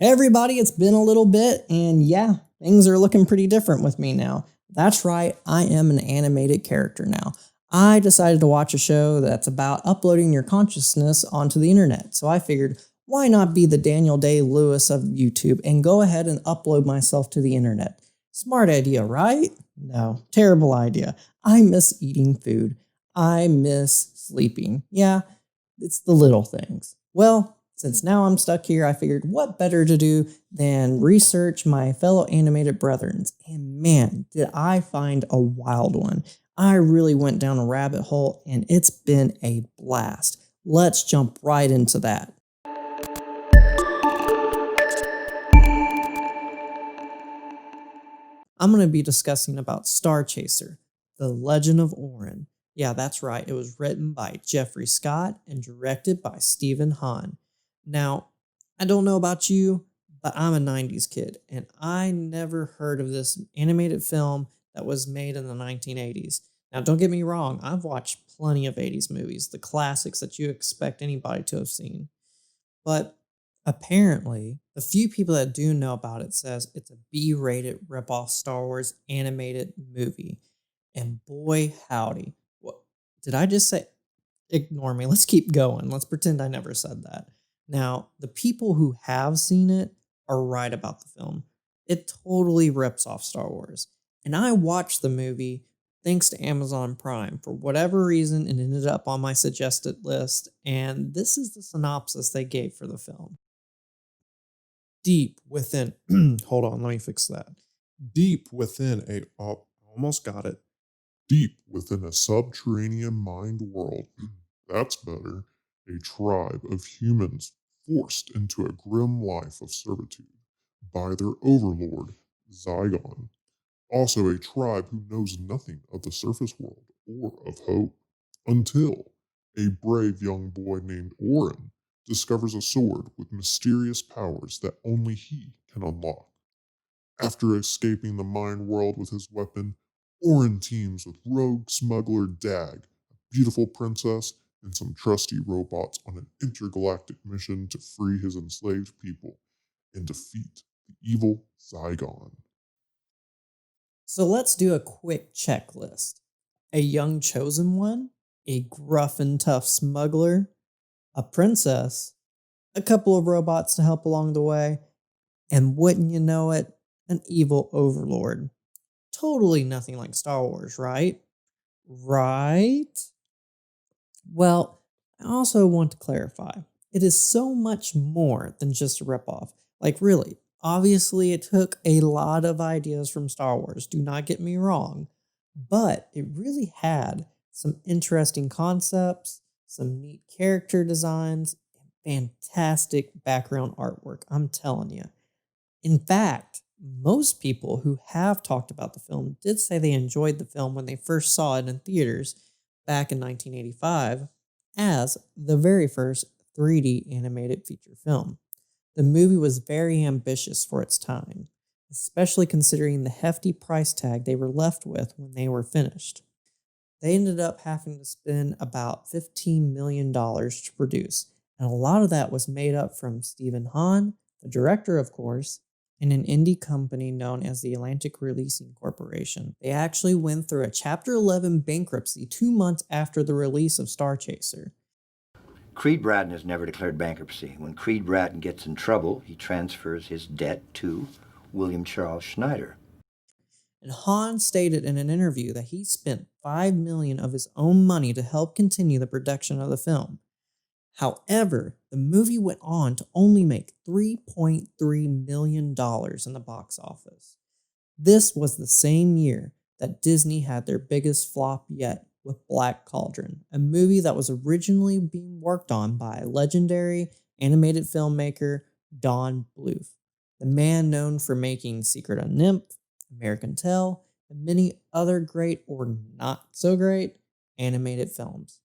Hey everybody, it's been a little bit, and yeah, things are looking pretty different with me now. That's right, I am an animated character now. I decided to watch a show that's about uploading your consciousness onto the internet, so I figured, why not be the Daniel Day-Lewis of YouTube and go ahead and upload myself to the internet? Smart idea, right? No, terrible idea. I miss eating food. I miss sleeping. Yeah, it's the little things. Well, since now I'm stuck here, I figured what better to do than research my fellow animated brethrens. And man, did I find a wild one. I really went down a rabbit hole and it's been a blast. Let's jump right into that. I'm going to be discussing about Starchaser, The Legend of Orin. Yeah, that's right. It was written by Jeffrey Scott and directed by Stephen Hahn. Now, I don't know about you, but I'm a 90s kid, and I never heard of this animated film that was made in the 1980s. Now, don't get me wrong, I've watched plenty of 80s movies, the classics that you expect anybody to have seen. But apparently, the few people that do know about it says it's a B-rated ripoff Star Wars animated movie. And boy howdy, what did I just say? Ignore me. Let's keep going. Let's pretend I never said that. Now, the people who have seen it are right about the film. It totally rips off Star Wars. And I watched the movie thanks to Amazon Prime. For whatever reason, it ended up on my suggested list, and this is the synopsis they gave for the film. Deep within, hold on, let me fix that. Deep within almost got it. Deep within a subterranean mind world, that's better, a tribe of humans forced into a grim life of servitude by their overlord, Zygon. Also a tribe who knows nothing of the surface world or of hope, until a brave young boy named Orin discovers a sword with mysterious powers that only he can unlock. After escaping the mind world with his weapon, Orin teams with rogue smuggler Dag, a beautiful princess, and some trusty robots on an intergalactic mission to free his enslaved people and defeat the evil Zygon. So let's do a quick checklist. A young chosen one, a gruff and tough smuggler, a princess, a couple of robots to help along the way, and wouldn't you know it, an evil overlord. Totally nothing like Star Wars, right? Right? Well, I also want to clarify. It is so much more than just a ripoff. Like really, obviously it took a lot of ideas from Star Wars, do not get me wrong, but it really had some interesting concepts, some neat character designs, and fantastic background artwork, I'm telling you. In fact, most people who have talked about the film did say they enjoyed the film when they first saw it in theaters back in 1985 as the very first 3D animated feature film. The movie was very ambitious for its time, especially considering the hefty price tag they were left with when they were finished. They ended up having to spend about $15 million to produce, and a lot of that was made up from Stephen Hahn, the director of course, and an indie company known as the Atlantic Releasing Corporation. They actually went through a Chapter 11 bankruptcy 2 months after the release of Starchaser. Creed Bratton has never declared bankruptcy. When Creed Bratton gets in trouble, he transfers his debt to William Charles Schneider. And Hahn stated in an interview that he spent $5 million of his own money to help continue the production of the film. However, the movie went on to only make $3.3 million in the box office. This was the same year that Disney had their biggest flop yet with Black Cauldron, a movie that was originally being worked on by legendary animated filmmaker Don Bluth, the man known for making Secret of Nymph, American Tail, and many other great or not so great animated films.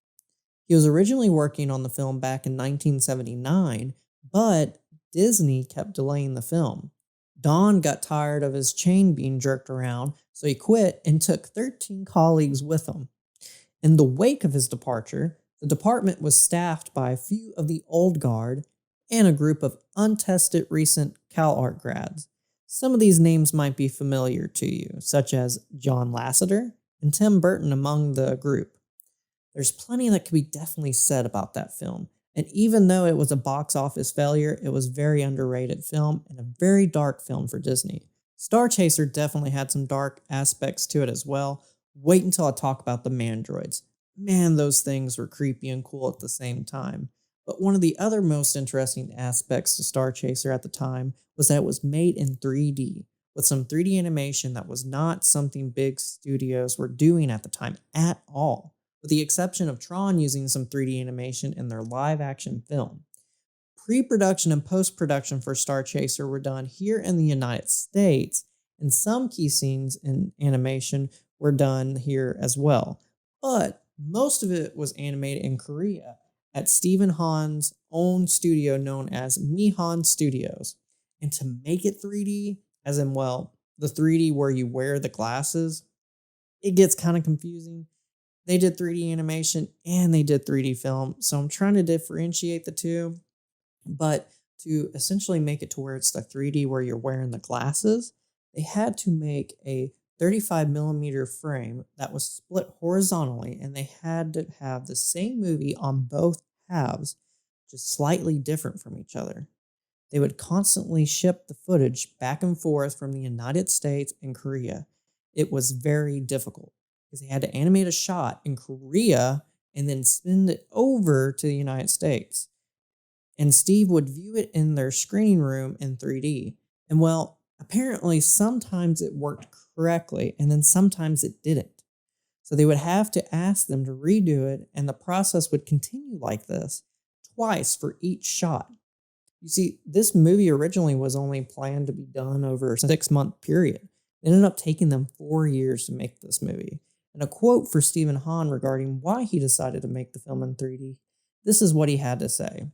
He was originally working on the film back in 1979, but Disney kept delaying the film. Don got tired of his chain being jerked around, so he quit and took 13 colleagues with him. In the wake of his departure, the department was staffed by a few of the old guard and a group of untested recent CalArt grads. Some of these names might be familiar to you, such as John Lasseter and Tim Burton among the group. There's plenty that could be definitely said about that film, and even though it was a box office failure, it was a very underrated film and a very dark film for Disney. Starchaser definitely had some dark aspects to it as well. Wait until I talk about the mandroids. Man, those things were creepy and cool at the same time. But one of the other most interesting aspects to Starchaser at the time was that it was made in 3D, with some 3D animation that was not something big studios were doing at the time at all, with the exception of Tron using some 3D animation in their live action film. Pre-production and post-production for Starchaser were done here in the United States, and some key scenes in animation were done here as well. But most of it was animated in Korea at Stephen Hahn's own studio known as Mihan Studios. And to make it 3D, as in, well, the 3D where you wear the glasses, it gets kind of confusing. They did 3D animation and they did 3D film, so I'm trying to differentiate the two. But to essentially make it to where it's the 3D where you're wearing the glasses, they had to make a 35 millimeter frame that was split horizontally, and they had to have the same movie on both halves, just slightly different from each other. They would constantly ship the footage back and forth from the United States and Korea. It was very difficult because they had to animate a shot in Korea and then send it over to the United States. And Steve would view it in their screening room in 3D. And well, apparently sometimes it worked correctly and then sometimes it didn't. So they would have to ask them to redo it, and the process would continue like this twice for each shot. You see, this movie originally was only planned to be done over a 6-month period. It ended up taking them 4 years to make this movie. And a quote for Stephen Hahn regarding why he decided to make the film in 3D, this is what he had to say.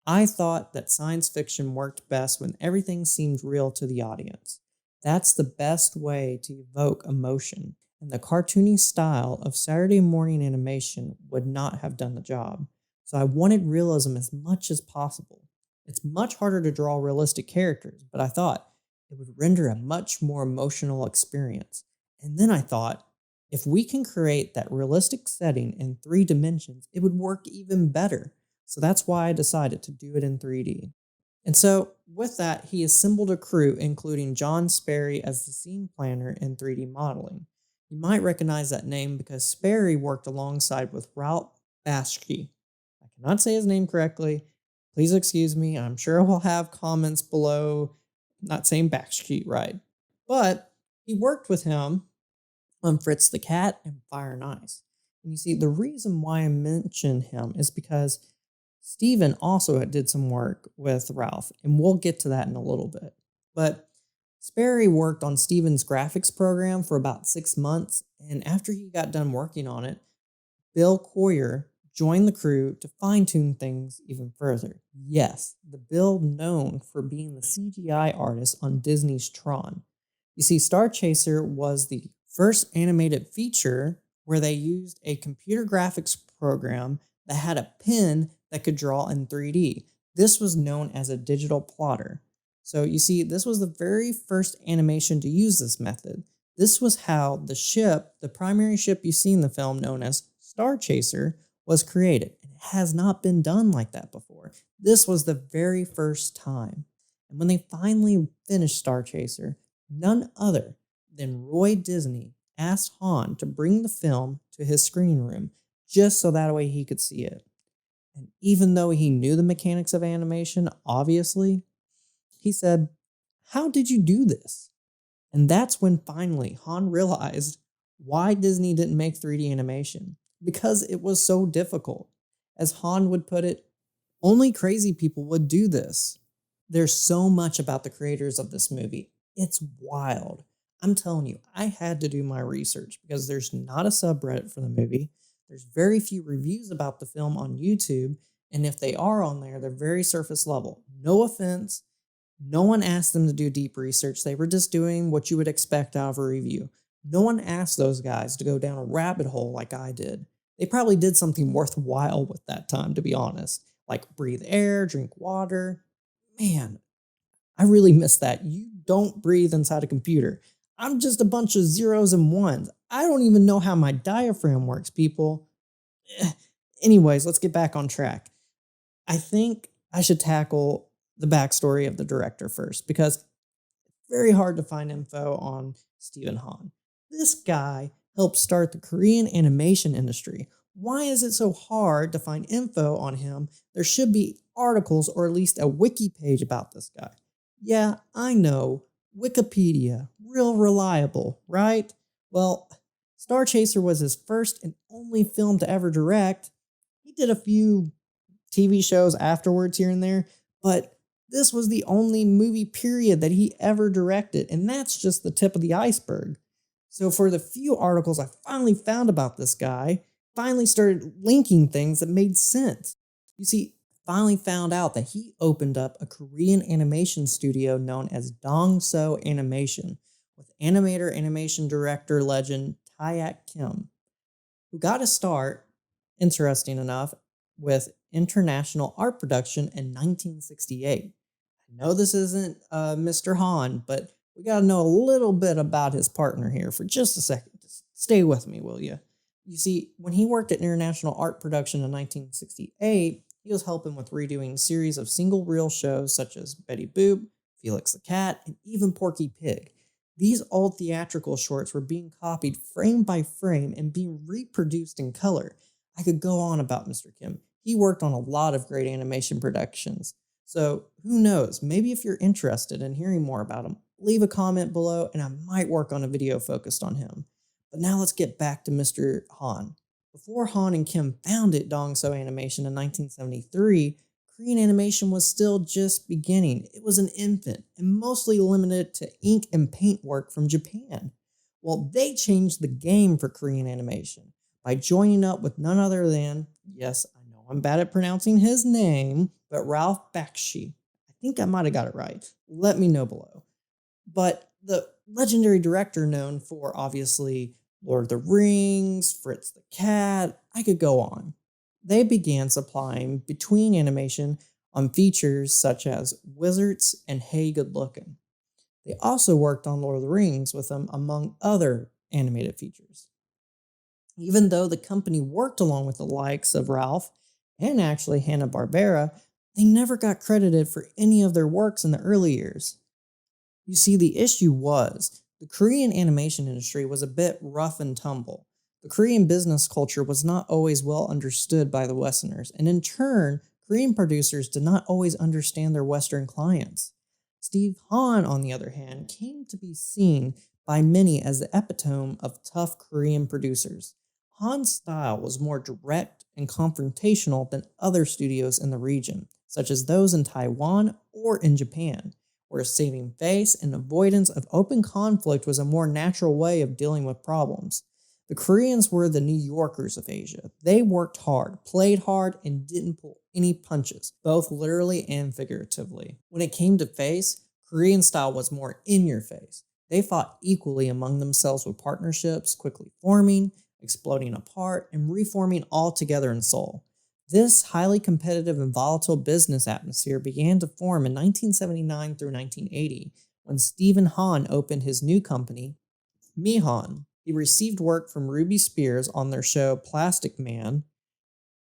I thought that science fiction worked best when everything seemed real to the audience. That's the best way to evoke emotion, and the cartoony style of Saturday morning animation would not have done the job. So I wanted realism as much as possible. It's much harder to draw realistic characters, but I thought it would render a much more emotional experience. And then I thought, if we can create that realistic setting in 3 dimensions, it would work even better. So that's why I decided to do it in 3D. And so with that, he assembled a crew, including John Sperry as the scene planner in 3D modeling. You might recognize that name because Sperry worked alongside with Ralph Bakshi. I cannot say his name correctly. Please excuse me. I'm sure we'll have comments below not saying Bakshi right. But he worked with him on Fritz the Cat and Fire and Ice. And you see, the reason why I mention him is because Steven also did some work with Ralph, and we'll get to that in a little bit. But Sperry worked on Steven's graphics program for about 6 months, and after he got done working on it, Bill Coyer joined the crew to fine-tune things even further. Yes, the Bill known for being the CGI artist on Disney's Tron. You see, Starchaser was the first animated feature where they used a computer graphics program that had a pen that could draw in 3D. This was known as a digital plotter. So you see, this was the very first animation to use this method. This was how the ship, the primary ship you see in the film known as Starchaser, was created. It has not been done like that before. This was the very first time. And when they finally finished Starchaser, none other than Roy Disney asked Han to bring the film to his screening room just so that way he could see it. And even though he knew the mechanics of animation, obviously, he said, "How did you do this?" And that's when finally Han realized why Disney didn't make 3D animation. Because it was so difficult. As Han would put it, only crazy people would do this. There's so much about the creators of this movie. It's wild. I'm telling you, I had to do my research because there's not a subreddit for the movie. There's very few reviews about the film on YouTube, and if they are on there, they're very surface level. No offense, no one asked them to do deep research. They were just doing what you would expect out of a review. No one asked those guys to go down a rabbit hole like I did. They probably did something worthwhile with that time, to be honest. like breathe air, drink water. Man, I really miss that. You don't breathe inside a computer. I'm just a bunch of zeros and ones. I don't even know how my diaphragm works, people. Eh. Anyways, let's get back on track. I think I should tackle the backstory of the director first because it's very hard to find info on Stephen Hahn. This guy helped start the Korean animation industry. Why is it so hard to find info on him? There should be articles or at least a wiki page about this guy. Yeah, I know, Wikipedia, real reliable, right? Well, Starchaser was his first and only film to ever direct. He did a few TV shows afterwards here and there, but this was the only movie period that he ever directed, and that's just the tip of the iceberg. So for the few articles I finally found about this guy, finally started linking things that made sense. You see, finally found out that he opened up a Korean animation studio known as Dongso Animation with animator animation director legend Taeyak Kim, who got a start, interesting enough, with international art production in 1968. I know this isn't Mr. Hahn, but we got to know a little bit about his partner here for just a second. Just stay with me, will you? You see, when he worked at International Art Production in 1968, he was helping with redoing a series of single reel shows such as Betty Boop, Felix the Cat, and even Porky Pig. These old theatrical shorts were being copied frame by frame and being reproduced in color. I could go on about Mr. Kim. He worked on a lot of great animation productions. So who knows, maybe if you're interested in hearing more about him, leave a comment below and I might work on a video focused on him. But now let's get back to Mr. Hahn. Before Hahn and Kim founded Dongso Animation in 1973, Korean animation was still just beginning. It was an infant and mostly limited to ink and paint work from Japan. Well, they changed the game for Korean animation by joining up with none other than, yes, I know I'm bad at pronouncing his name, but Ralph Bakshi. I think I might have got it right. Let me know below. But the legendary director known for, obviously, Lord of the Rings, Fritz the Cat, I could go on. They began supplying between animation on features such as Wizards and Hey Good Lookin'. They also worked on Lord of the Rings with them, among other animated features. Even though the company worked along with the likes of Ralph and actually Hanna-Barbera, they never got credited for any of their works in the early years. You see, the issue was the Korean animation industry was a bit rough and tumble. The Korean business culture was not always well understood by the Westerners, and in turn, Korean producers did not always understand their Western clients. Steve Hahn, on the other hand, came to be seen by many as the epitome of tough Korean producers. Hahn's style was more direct and confrontational than other studios in the region, such as those in Taiwan or in Japan, where saving face and avoidance of open conflict was a more natural way of dealing with problems. The Koreans were the New Yorkers of Asia. They worked hard, played hard, and didn't pull any punches, both literally and figuratively. When it came to face, Korean style was more in your face. They fought equally among themselves with partnerships quickly forming, exploding apart, and reforming all together in Seoul. This highly competitive and volatile business atmosphere began to form in 1979 through 1980 when Stephen Hahn opened his new company, Mihon. He received work from Ruby Spears on their show Plastic Man.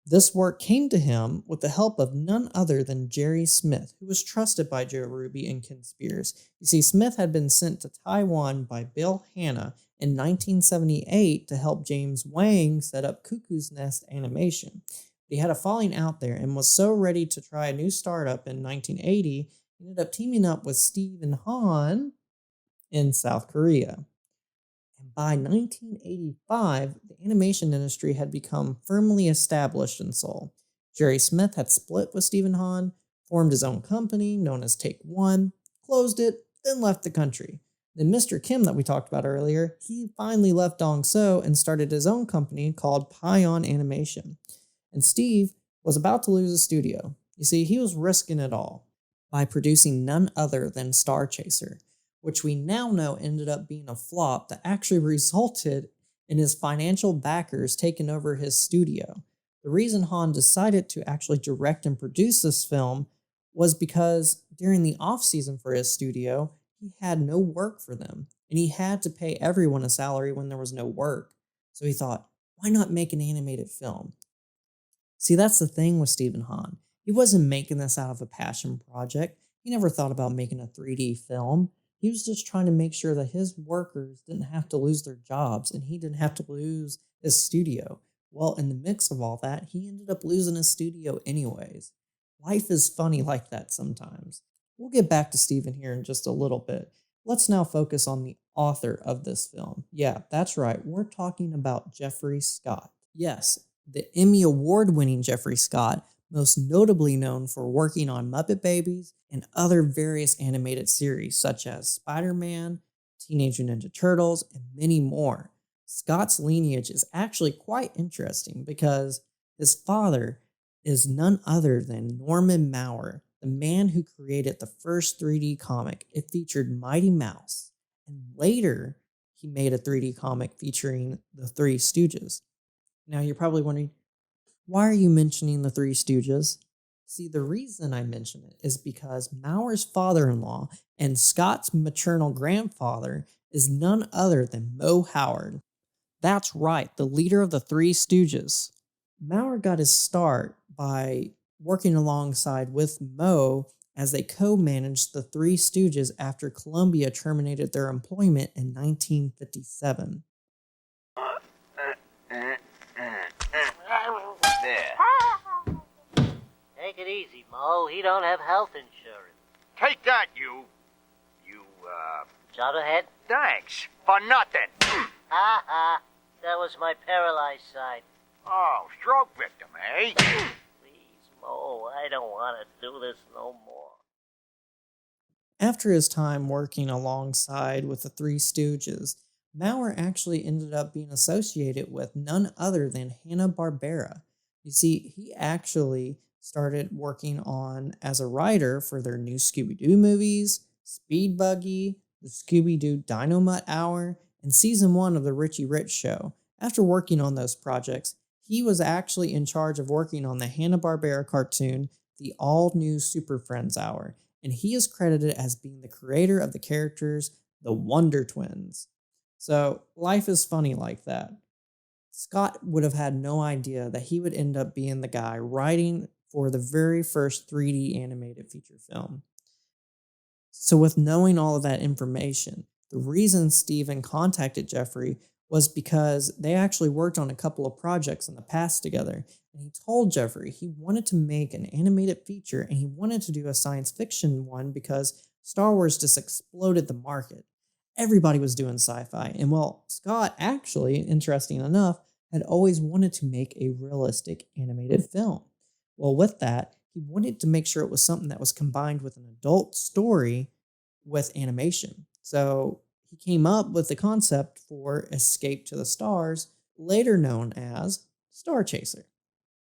This work came to him with the help of none other than Jerry Smith, who was trusted by Joe Ruby and Ken Spears. You see, Smith had been sent to Taiwan by Bill Hanna in 1978 to help James Wang set up Cuckoo's Nest Animation. He had a falling out there and was so ready to try a new startup in 1980, he ended up teaming up with Stephen Hahn in South Korea. And by 1985, the animation industry had become firmly established in Seoul. Jerry Smith had split with Stephen Hahn, formed his own company known as Take One, closed it, then left the country. Then Mr. Kim that we talked about earlier, he finally left Dongso and started his own company called Pion Animation. And Steve was about to lose his studio. You see, he was risking it all by producing none other than Starchaser, which we now know ended up being a flop that actually resulted in his financial backers taking over his studio. The reason Han decided to actually direct and produce this film was because during the off season for his studio, he had no work for them, and he had to pay everyone a salary when there was no work. So he thought, why not make an animated film? See, that's the thing with Stephen Hahn. He wasn't making this out of a passion project. He never thought about making a 3D film. He was just trying to make sure that his workers didn't have to lose their jobs and he didn't have to lose his studio. Well, in the mix of all that, he ended up losing his studio anyways. Life is funny like that sometimes. We'll get back to Stephen here in just a little bit. Let's now focus on the author of this film. Yeah, that's right. We're talking about Jeffrey Scott. Yes, the Emmy Award winning Jeffrey Scott, most notably known for working on Muppet Babies and other various animated series such as Spider-Man, Teenage Mutant Ninja Turtles, and many more. Scott's lineage is actually quite interesting because his father is none other than Norman Maurer, the man who created the first 3D comic. It featured Mighty Mouse, and later he made a 3D comic featuring the Three Stooges. Now you're probably wondering, why are you mentioning the Three Stooges? See, the reason I mention it is because Maurer's father-in-law and Scott's maternal grandfather is none other than Moe Howard. That's right, the leader of the Three Stooges. Maurer got his start by working alongside with Moe as they co-managed the Three Stooges after Columbia terminated their employment in 1957. Take it easy, Mo. He don't have health insurance. Take that, you, Jotterhead? thanks for nothing. Ha ha. That was my paralyzed side. Oh, stroke victim, eh? Please, Mo, I don't want to do this no more. After his time working alongside with the Three Stooges, Maurer actually ended up being associated with none other than Hanna-Barbera. You see, he actually started working on as a writer for their new Scooby-Doo movies, Speed Buggy, the Scooby-Doo Dynamite Hour, and season 1 of the Richie Rich Show. After working on those projects, he was actually in charge of working on the Hanna-Barbera cartoon, the all-new Super Friends Hour, and he is credited as being the creator of the characters, the Wonder Twins. So, life is funny like that. Scott would have had no idea that he would end up being the guy writing for the very first 3D animated feature film. So with knowing all of that information, the reason Steven contacted Jeffrey was because they actually worked on a couple of projects in the past together, and he told Jeffrey he wanted to make an animated feature and he wanted to do a science fiction one because Star Wars just exploded the market. Everybody was doing sci-fi, and well, Scott actually, interesting enough, had always wanted to make a realistic animated film. Well, with that, he wanted to make sure it was something that was combined with an adult story with animation. So he came up with the concept for Escape to the Stars, later known as Starchaser.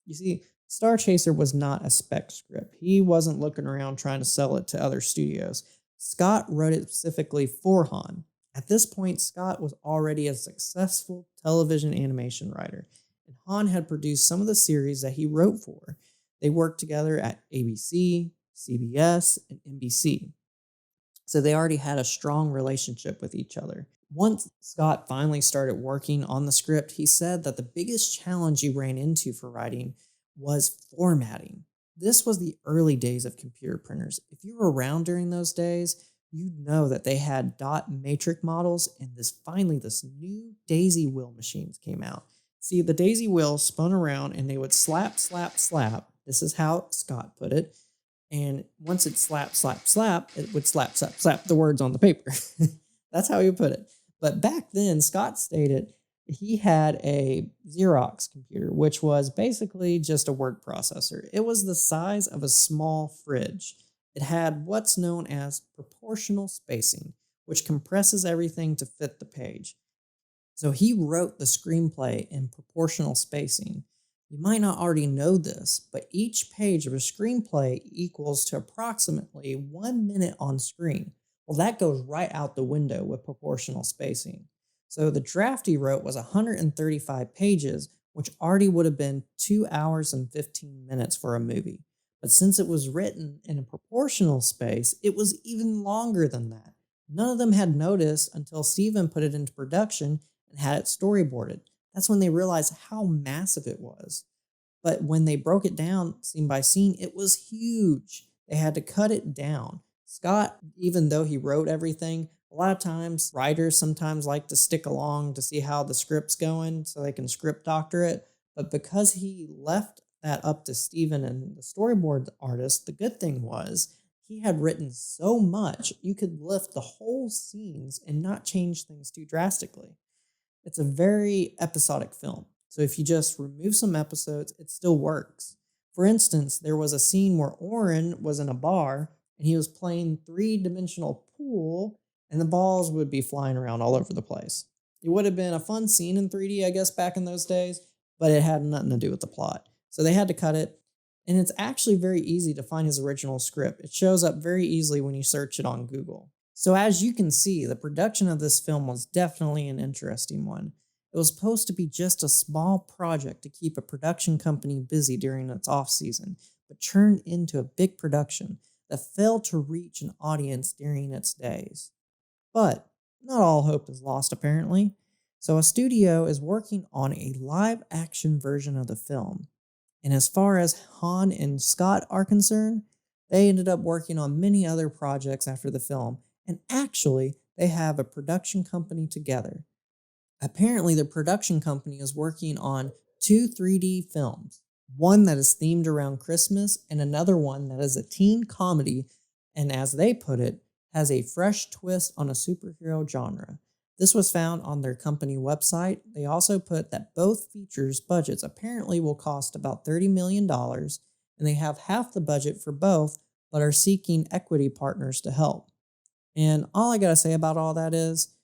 You see, Starchaser was not a spec script. He wasn't looking around trying to sell it to other studios. Scott wrote it specifically for Han. At this point, Scott was already a successful television animation writer, and Han had produced some of the series that he wrote for. They worked together at ABC, CBS, and NBC. So they already had a strong relationship with each other. Once Scott finally started working on the script, he said that the biggest challenge he ran into for writing was formatting. This was the early days of computer printers. If you were around during those days, you'd know that they had dot matrix models, and this new daisy wheel machines came out. See, the daisy wheel spun around and they would slap, slap, slap. This is how Scott put it. And once it slap, slap, slap, it would slap, slap, slap the words on the paper. That's how he put it. But back then, Scott stated he had a Xerox computer, which was basically just a word processor. It was the size of a small fridge. It had what's known as proportional spacing, which compresses everything to fit the page. So he wrote the screenplay in proportional spacing. You might not already know this, but each page of a screenplay equals to approximately 1 minute on screen. Well, that goes right out the window with proportional spacing. So the draft he wrote was 135 pages, which already would have been 2 hours and 15 minutes for a movie. But since it was written in a proportional space, it was even longer than that. None of them had noticed until Steven put it into production and had it storyboarded. That's when they realized how massive it was. But when they broke it down scene by scene, it was huge. They had to cut it down. Scott, even though he wrote everything, a lot of times writers sometimes like to stick along to see how the script's going so they can script doctor it. But because he left that up to Steven and the storyboard artist, the good thing was he had written so much you could lift the whole scenes and not change things too drastically. It's a very episodic film, so if you just remove some episodes, it still works. For instance, there was a scene where Oren was in a bar and he was playing three-dimensional pool and the balls would be flying around all over the place. It would have been a fun scene in 3D, I guess, back in those days, but it had nothing to do with the plot. So they had to cut it, and it's actually very easy to find his original script. It shows up very easily when you search it on Google. So as you can see, the production of this film was definitely an interesting one. It was supposed to be just a small project to keep a production company busy during its off-season, but turned into a big production that failed to reach an audience during its days. But not all hope is lost, apparently. So a studio is working on a live-action version of the film. And as far as Han and Scott are concerned, they ended up working on many other projects after the film, and actually, they have a production company together. Apparently, the production company is working on 2 3D films, one that is themed around Christmas and another one that is a teen comedy, and as they put it, has a fresh twist on a superhero genre. This was found on their company website. They also put that both features budgets apparently will cost about $30 million, and they have half the budget for both, but are seeking equity partners to help. And all I gotta say about all that is,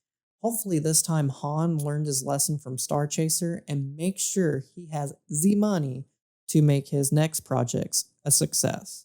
hopefully this time Han learned his lesson from Starchaser and makes sure he has the money to make his next projects a success.